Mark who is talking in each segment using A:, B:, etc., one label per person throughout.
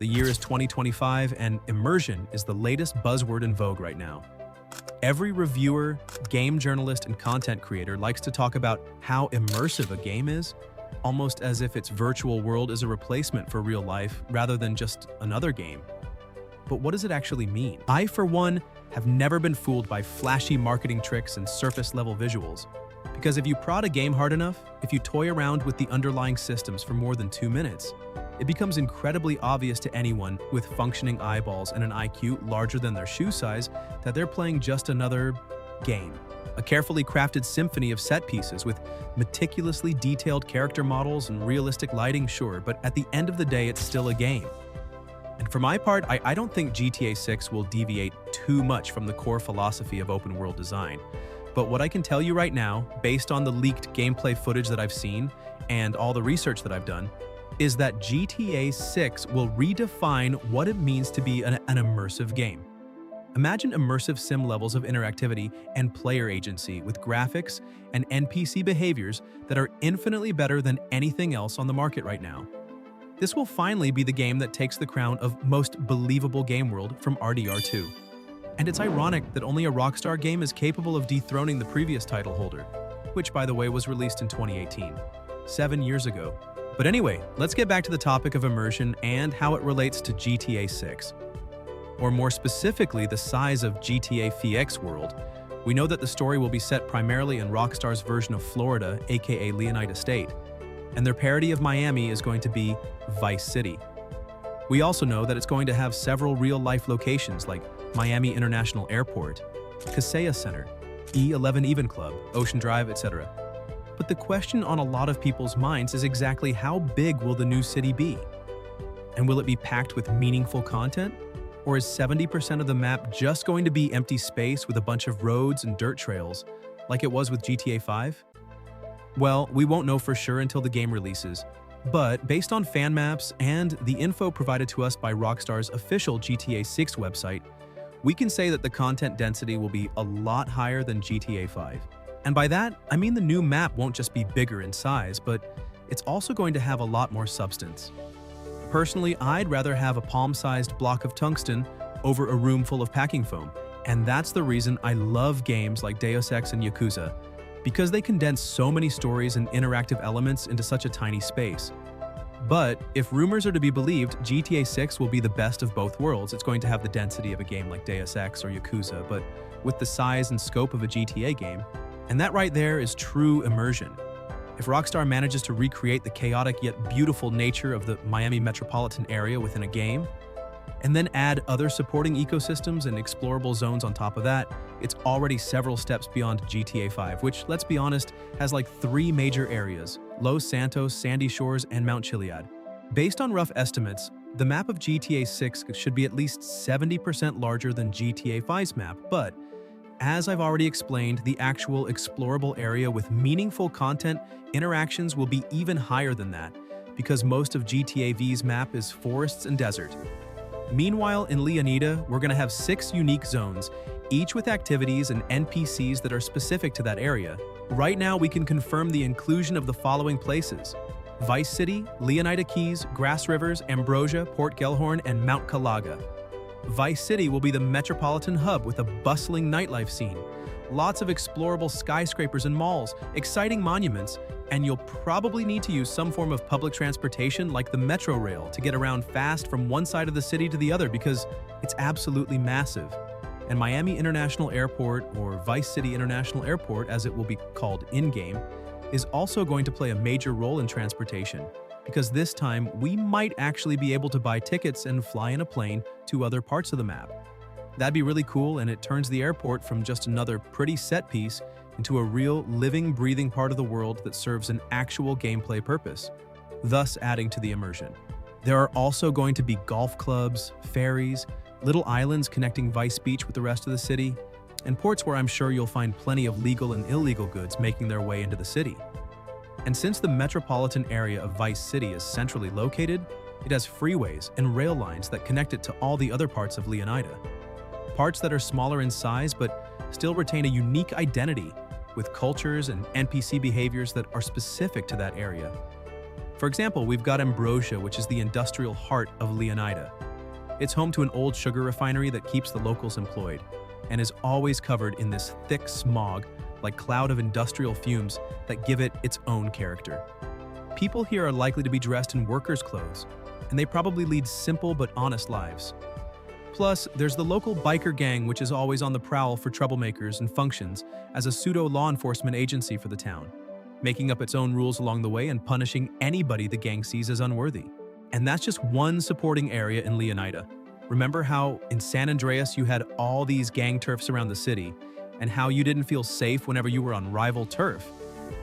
A: The year is 2025, and immersion is the latest buzzword in vogue right now. Every reviewer, game journalist, and content creator likes to talk about how immersive a game is, almost as if its virtual world is a replacement for real life rather than just another game. But what does it actually mean? I, for one, have never been fooled by flashy marketing tricks and surface-level visuals. Because if you prod a game hard enough, if you toy around with the underlying systems for more than 2 minutes, it becomes incredibly obvious to anyone with functioning eyeballs and an IQ larger than their shoe size that they're playing just another game. A carefully crafted symphony of set pieces with meticulously detailed character models and realistic lighting, sure, but at the end of the day, it's still a game. And for my part, I don't think GTA 6 will deviate too much from the core philosophy of open-world design. But what I can tell you right now, based on the leaked gameplay footage that I've seen and all the research that I've done, is that GTA 6 will redefine what it means to be an immersive game. Imagine immersive sim levels of interactivity and player agency with graphics and NPC behaviors that are infinitely better than anything else on the market right now. This will finally be the game that takes the crown of most believable game world from RDR2. And it's ironic that only a Rockstar game is capable of dethroning the previous title holder, which, by the way, was released in 2018, 7 years ago. But anyway, let's get back to the topic of immersion and how it relates to GTA 6. Or more specifically, the size of GTA 5X world. We know that the story will be set primarily in Rockstar's version of Florida, aka Leonida State, and their parody of Miami is going to be Vice City. We also know that it's going to have several real-life locations like Miami International Airport, Kaseya Center, E11 Even Club, Ocean Drive, etc. But the question on a lot of people's minds is exactly how big will the new city be? And will it be packed with meaningful content? Or is 70% of the map just going to be empty space with a bunch of roads and dirt trails, like it was with GTA 5? Well, we won't know for sure until the game releases, but based on fan maps and the info provided to us by Rockstar's official GTA 6 website, we can say that the content density will be a lot higher than GTA 5. And by that, I mean the new map won't just be bigger in size, but it's also going to have a lot more substance. Personally, I'd rather have a palm-sized block of tungsten over a room full of packing foam, and that's the reason I love games like Deus Ex and Yakuza, because they condense so many stories and interactive elements into such a tiny space. But if rumors are to be believed, GTA 6 will be the best of both worlds. It's going to have the density of a game like Deus Ex or Yakuza, but with the size and scope of a GTA game. And that right there is true immersion. If Rockstar manages to recreate the chaotic yet beautiful nature of the Miami metropolitan area within a game, and then add other supporting ecosystems and explorable zones on top of that, it's already several steps beyond GTA 5, which, let's be honest, has like 3 major areas: Los Santos, Sandy Shores, and Mount Chiliad. Based on rough estimates, the map of GTA 6 should be at least 70% larger than GTA 5's map, but as I've already explained, the actual explorable area with meaningful content interactions will be even higher than that, because most of GTA V's map is forests and desert. Meanwhile, in Leonida, we're going to have 6 unique zones, each with activities and NPCs that are specific to that area. Right now, we can confirm the inclusion of the following places: Vice City, Leonida Keys, Grass Rivers, Ambrosia, Port Gellhorn, and Mount Calaga. Vice City will be the metropolitan hub with a bustling nightlife scene, lots of explorable skyscrapers and malls, exciting monuments, and you'll probably need to use some form of public transportation like the Metro Rail to get around fast from one side of the city to the other because it's absolutely massive. And Miami International Airport, or Vice City International Airport as it will be called in-game, is also going to play a major role in transportation, because this time we might actually be able to buy tickets and fly in a plane to other parts of the map. That'd be really cool, and it turns the airport from just another pretty set piece into a real living, breathing part of the world that serves an actual gameplay purpose, thus adding to the immersion. There are also going to be golf clubs, ferries, little islands connecting Vice Beach with the rest of the city, and ports where I'm sure you'll find plenty of legal and illegal goods making their way into the city. And since the metropolitan area of Vice City is centrally located, it has freeways and rail lines that connect it to all the other parts of Leonida. Parts that are smaller in size but still retain a unique identity with cultures and NPC behaviors that are specific to that area. For example, we've got Ambrosia, which is the industrial heart of Leonida. It's home to an old sugar refinery that keeps the locals employed, and is always covered in this thick smog, like cloud of industrial fumes that give it its own character. People here are likely to be dressed in workers' clothes, and they probably lead simple but honest lives. Plus, there's the local biker gang, which is always on the prowl for troublemakers and functions as a pseudo-law enforcement agency for the town, making up its own rules along the way and punishing anybody the gang sees as unworthy. And that's just one supporting area in Leonida. Remember how in San Andreas you had all these gang turfs around the city, and how you didn't feel safe whenever you were on rival turf,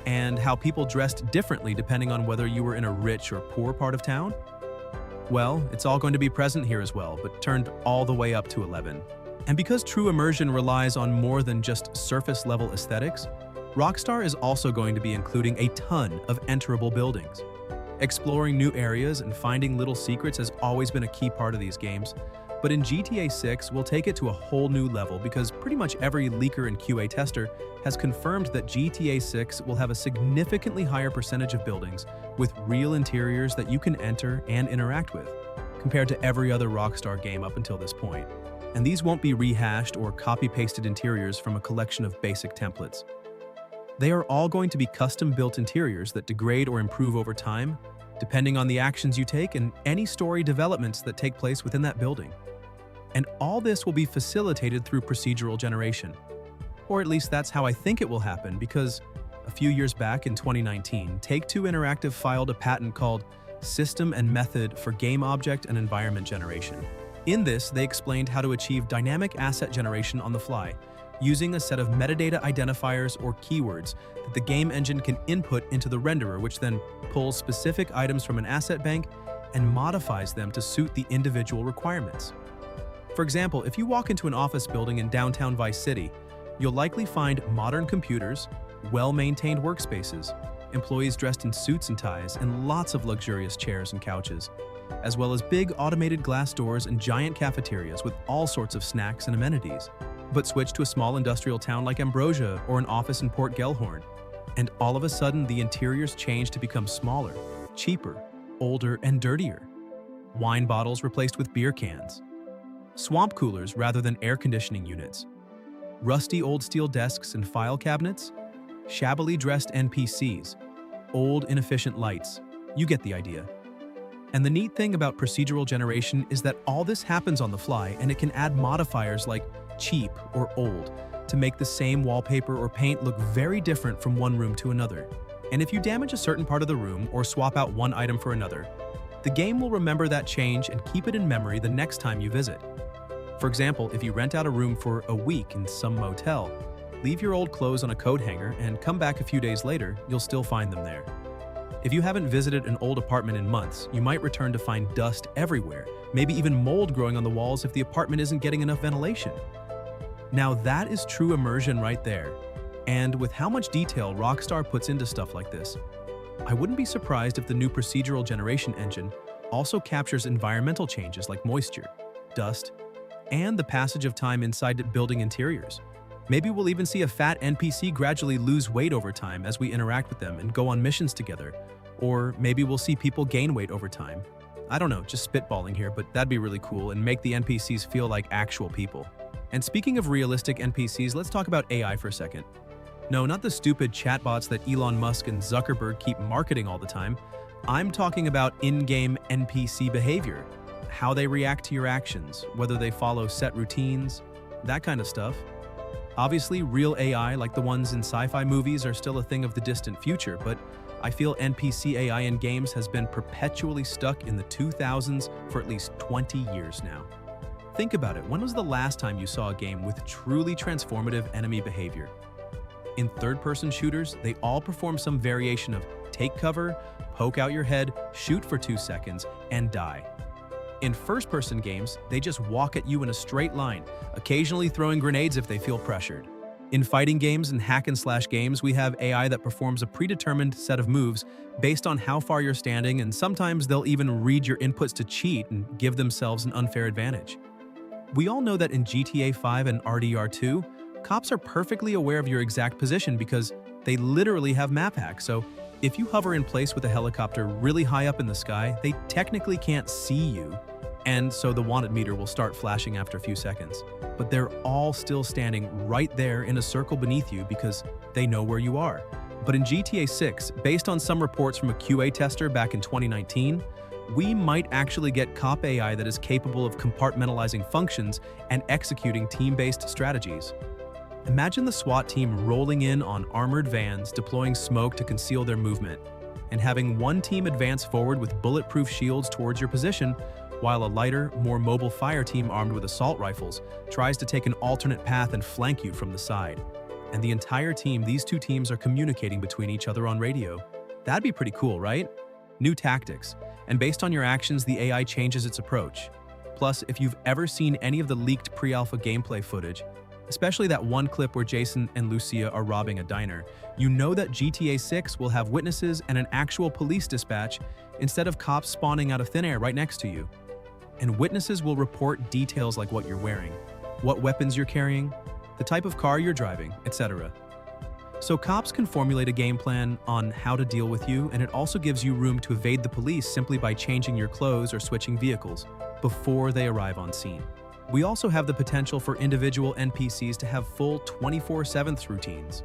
A: and how people dressed differently depending on whether you were in a rich or poor part of town? Well, it's all going to be present here as well, but turned all the way up to 11. And because true immersion relies on more than just surface-level aesthetics, Rockstar is also going to be including a ton of enterable buildings. Exploring new areas and finding little secrets has always been a key part of these games, but in GTA 6, we'll take it to a whole new level because pretty much every leaker and QA tester has confirmed that GTA 6 will have a significantly higher percentage of buildings with real interiors that you can enter and interact with, compared to every other Rockstar game up until this point. And these won't be rehashed or copy-pasted interiors from a collection of basic templates. They are all going to be custom-built interiors that degrade or improve over time, depending on the actions you take and any story developments that take place within that building. And all this will be facilitated through procedural generation. Or at least that's how I think it will happen, because a few years back in 2019, Take-Two Interactive filed a patent called System and Method for Game Object and Environment Generation. In this, they explained how to achieve dynamic asset generation on the fly, using a set of metadata identifiers or keywords that the game engine can input into the renderer, which then pulls specific items from an asset bank and modifies them to suit the individual requirements. For example, if you walk into an office building in downtown Vice City, you'll likely find modern computers, well-maintained workspaces, employees dressed in suits and ties, and lots of luxurious chairs and couches, as well as big automated glass doors and giant cafeterias with all sorts of snacks and amenities. But switch to a small industrial town like Ambrosia or an office in Port Gellhorn, and all of a sudden the interiors change to become smaller, cheaper, older, and dirtier. Wine bottles replaced with beer cans. Swamp coolers rather than air conditioning units. Rusty old steel desks and file cabinets. Shabbily dressed NPCs. Old, inefficient lights. You get the idea. And the neat thing about procedural generation is that all this happens on the fly, and it can add modifiers like cheap or old to make the same wallpaper or paint look very different from one room to another. And if you damage a certain part of the room or swap out one item for another, the game will remember that change and keep it in memory the next time you visit. For example, if you rent out a room for a week in some motel, leave your old clothes on a coat hanger and come back a few days later, you'll still find them there. If you haven't visited an old apartment in months, you might return to find dust everywhere, maybe even mold growing on the walls if the apartment isn't getting enough ventilation. Now that is true immersion right there. And with how much detail Rockstar puts into stuff like this, I wouldn't be surprised if the new procedural generation engine also captures environmental changes like moisture, dust, and the passage of time inside building interiors. Maybe we'll even see a fat NPC gradually lose weight over time as we interact with them and go on missions together. Or maybe we'll see people gain weight over time. I don't know, just spitballing here, but that'd be really cool and make the NPCs feel like actual people. And speaking of realistic NPCs, let's talk about AI for a second. No, not the stupid chatbots that Elon Musk and Zuckerberg keep marketing all the time. I'm talking about in-game NPC behavior, how they react to your actions, whether they follow set routines, that kind of stuff. Obviously, real AI like the ones in sci-fi movies are still a thing of the distant future, but I feel NPC AI in games has been perpetually stuck in the 2000s for at least 20 years now. Think about it, when was the last time you saw a game with truly transformative enemy behavior? In third-person shooters, they all perform some variation of take cover, poke out your head, shoot for 2 seconds, and die. In first-person games, they just walk at you in a straight line, occasionally throwing grenades if they feel pressured. In fighting games and hack-and-slash games, we have AI that performs a predetermined set of moves based on how far you're standing, and sometimes they'll even read your inputs to cheat and give themselves an unfair advantage. We all know that in GTA 5 and RDR2, cops are perfectly aware of your exact position because they literally have map hacks, so If you hover in place with a helicopter really high up in the sky, they technically can't see you, and so the wanted meter will start flashing after a few seconds. But they're all still standing right there in a circle beneath you because they know where you are. But in GTA 6, based on some reports from a QA tester back in 2019, we might actually get cop AI that is capable of compartmentalizing functions and executing team-based strategies. Imagine the SWAT team rolling in on armored vans, deploying smoke to conceal their movement, and having one team advance forward with bulletproof shields towards your position, while a lighter, more mobile fire team armed with assault rifles tries to take an alternate path and flank you from the side. And the entire team, these two teams are communicating between each other on radio. That'd be pretty cool, right? New tactics, and based on your actions, the AI changes its approach. Plus, if you've ever seen any of the leaked pre-alpha gameplay footage, especially that one clip where Jason and Lucia are robbing a diner, you know that GTA 6 will have witnesses and an actual police dispatch instead of cops spawning out of thin air right next to you. And witnesses will report details like what you're wearing, what weapons you're carrying, the type of car you're driving, etc. So cops can formulate a game plan on how to deal with you, and it also gives you room to evade the police simply by changing your clothes or switching vehicles before they arrive on scene. We also have the potential for individual NPCs to have full 24/7 routines.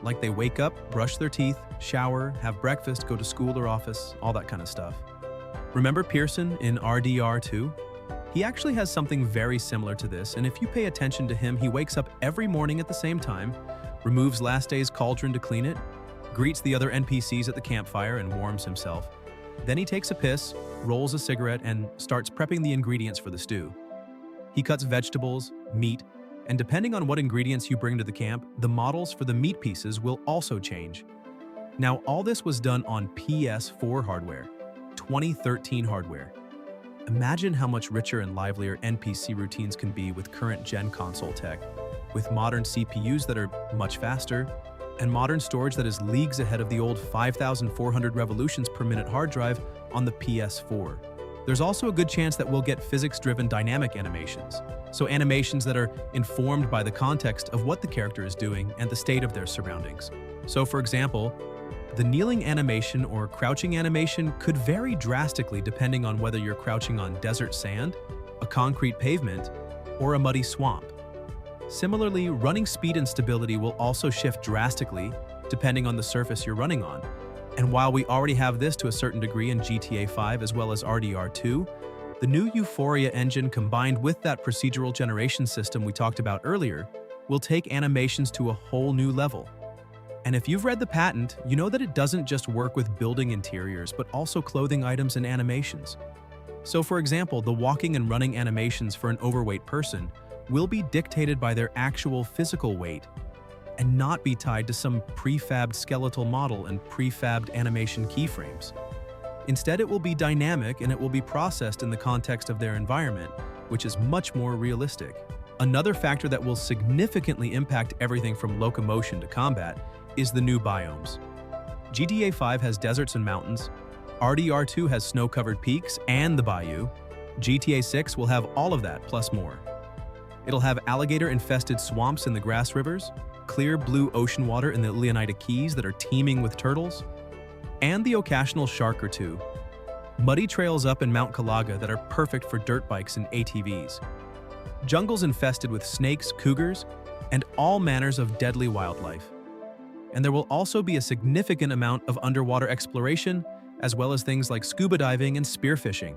A: Like they wake up, brush their teeth, shower, have breakfast, go to school or office, all that kind of stuff. Remember Pearson in RDR2? He actually has something very similar to this, and if you pay attention to him, he wakes up every morning at the same time, removes last day's cauldron to clean it, greets the other NPCs at the campfire and warms himself. Then he takes a piss, rolls a cigarette, and starts prepping the ingredients for the stew. He cuts vegetables, meat, and depending on what ingredients you bring to the camp, the models for the meat pieces will also change. Now, all this was done on PS4 hardware, 2013 hardware. Imagine how much richer and livelier NPC routines can be with current-gen console tech, with modern CPUs that are much faster, and modern storage that is leagues ahead of the old 5,400 revolutions per minute hard drive on the PS4. There's also a good chance that we'll get physics-driven dynamic animations, so animations that are informed by the context of what the character is doing and the state of their surroundings. So for example, the kneeling animation or crouching animation could vary drastically depending on whether you're crouching on desert sand, a concrete pavement, or a muddy swamp. Similarly, running speed and stability will also shift drastically depending on the surface you're running on. And while we already have this to a certain degree in GTA 5 as well as RDR2, the new Euphoria engine combined with that procedural generation system we talked about earlier will take animations to a whole new level. And if you've read the patent, you know that it doesn't just work with building interiors, but also clothing items and animations. So for example, the walking and running animations for an overweight person will be dictated by their actual physical weight and not be tied to some prefabbed skeletal model and prefabbed animation keyframes. Instead, it will be dynamic and it will be processed in the context of their environment, which is much more realistic. Another factor that will significantly impact everything from locomotion to combat is the new biomes. GTA 5 has deserts and mountains, RDR2 has snow-covered peaks and the bayou, GTA 6 will have all of that plus more. It'll have alligator-infested swamps in the grass rivers, clear blue ocean water in the Leonida Keys that are teeming with turtles, and the occasional shark or two. Muddy trails up in Mount Calaga that are perfect for dirt bikes and ATVs. Jungles infested with snakes, cougars, and all manners of deadly wildlife. And there will also be a significant amount of underwater exploration, as well as things like scuba diving and spearfishing.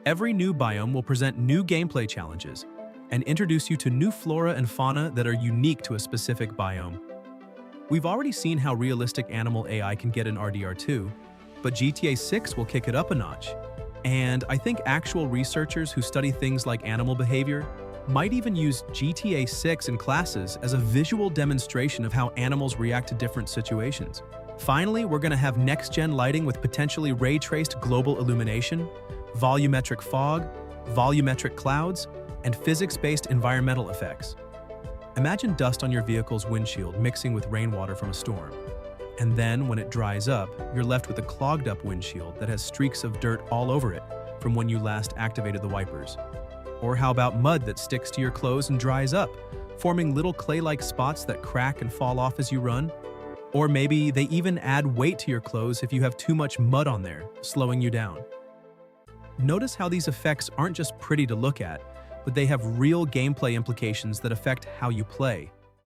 A: Every new biome will present new gameplay challenges and introduce you to new flora and fauna that are unique to a specific biome. We've already seen how realistic animal AI can get in RDR2, but GTA 6 will kick it up a notch. And I think actual researchers who study things like animal behavior might even use GTA 6 in classes as a visual demonstration of how animals react to different situations. Finally, we're going to have next-gen lighting with potentially ray-traced global illumination, volumetric fog, volumetric clouds, and physics-based environmental effects. Imagine dust on your vehicle's windshield mixing with rainwater from a storm. And then, when it dries up, you're left with a clogged-up windshield that has streaks of dirt all over it from when you last activated the wipers. Or how about mud that sticks to your clothes and dries up, forming little clay-like spots that crack and fall off as you run? Or maybe they even add weight to your clothes if you have too much mud on there, slowing you down. Notice how these effects aren't just pretty to look at, but they have real gameplay implications that affect how you play.